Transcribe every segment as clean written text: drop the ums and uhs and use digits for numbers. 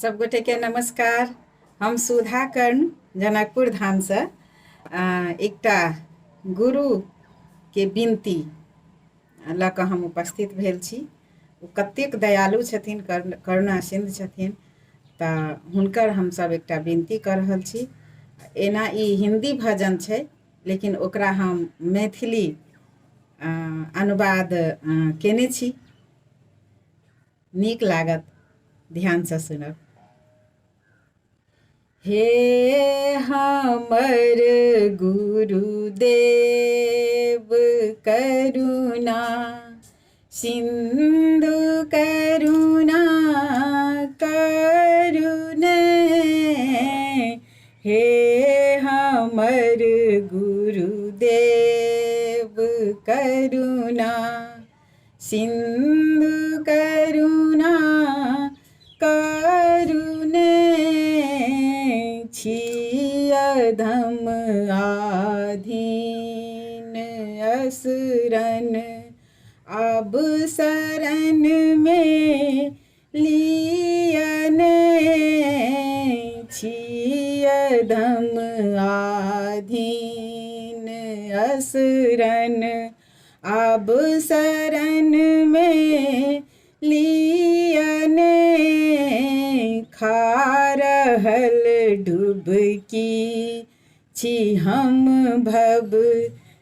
सब गोटे के नमस्कार। हम सुधा कर्ण जनकपुर धाम से एकटा गुरु के विनती लऽ कऽ हम उपस्थित भेल छी। ओ कतेक दयालु छथिन, करुणा सिंधु छथिन, तऽ हुनकर हमसब एकटा विनती कऽ रहल छी। एना ई हिंदी भजन छै, लेकिन ओकरा हम मैथिली अनुवाद केने छी। नीक लागत, ध्यान से सुनब। हे हमर गुरुदेव करुणा सिंधु करुणा करुणे। हे हमर गुरुदेव करुणा सिंधु करुणा करुणे। छिय धम आधीन असुरन अब शरण में लियने। छिय धम आधीन असुरन अब शरण में लियने। खा रहल डुबकी छी हम भव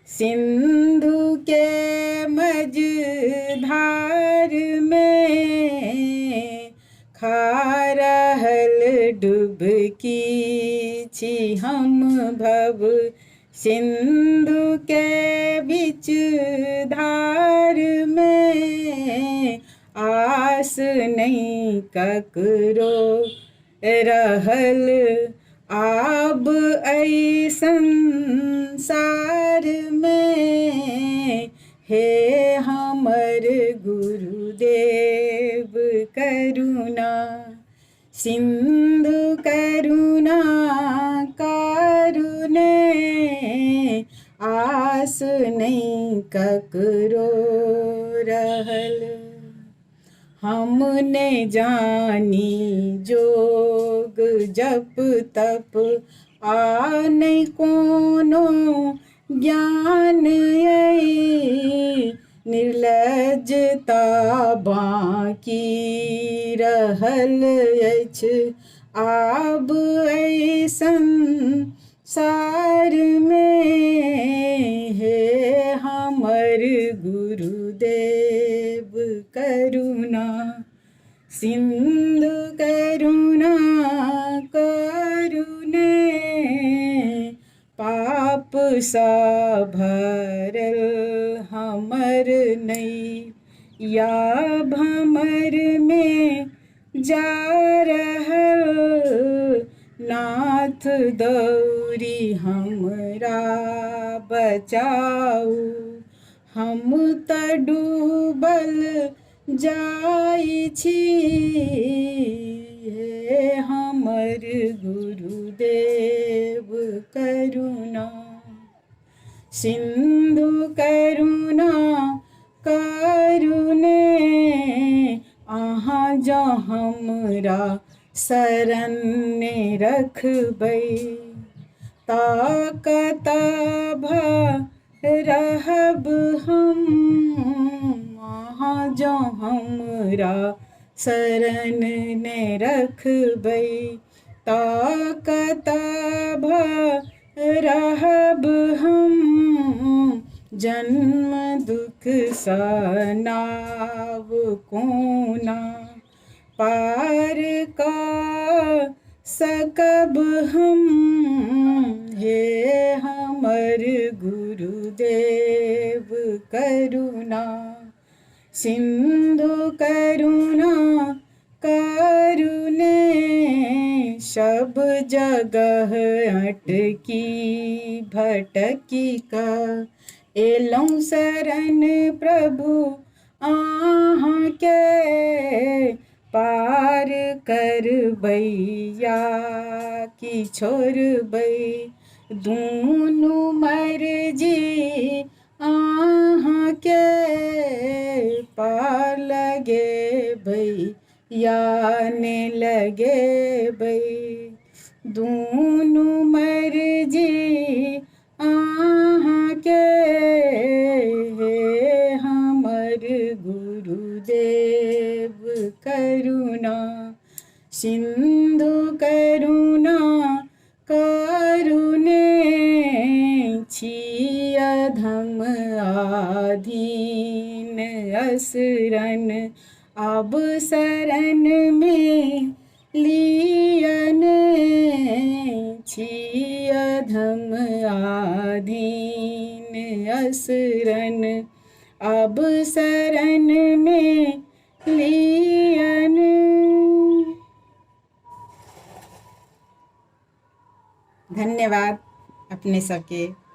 सिंधु के मझधार में। खा रहल डुबकी छी हम भव सिंधु के बीच धार में। आस नहीं ककरो रहल आब ऐ संसार में। हे हमर गुरुदेव करुणा सिंधु करुणा करुणे। आस नहीं ककरो रहल हमने जानी जोग जप तप नहीं कोनो ज्ञान यई। निर्लज्जता बाकी रहल अछि आब ऐसन सार में। हे हमर गुरुदेव करुणा सिंधु करुणा करुणे। पाप सा भरल हमर नैया भमर में जा रहल। नाथ दौरी हमरा बचाऊ हम तऽ डूबल जाइ छी। हे हमर गुरुदेव करुणा सिंधु करुणा करुणे। अहाँ जँ हमरा शरण रखबै तऽ कतऽ रहब हम। अहाँ जँ हमरा शरण रखबै तऽ कतऽ रहब हम। जन्म दुख सनाव कोना पार कऽ सकब हम। हे हमर गुरुदेव करुणा सिंधु करुणा करुणे। सब जगह अटकी भटकी कऽ एलहुँ शरण प्रभु अहाँ के। पार करबै या कि छोड़बै दुनू मर्जी अहाँ के। पार लगेबै आने लगे बई, दूनु मर्जी आहाँ के, हे हमर गुरुदेव करुणा सिंधु करुणा करुणे, छी अधम आधीन असरन अब शरण में लियन, छी अधम आधीन असरन अब शरण में लियन। धन्यवाद अपने सबके।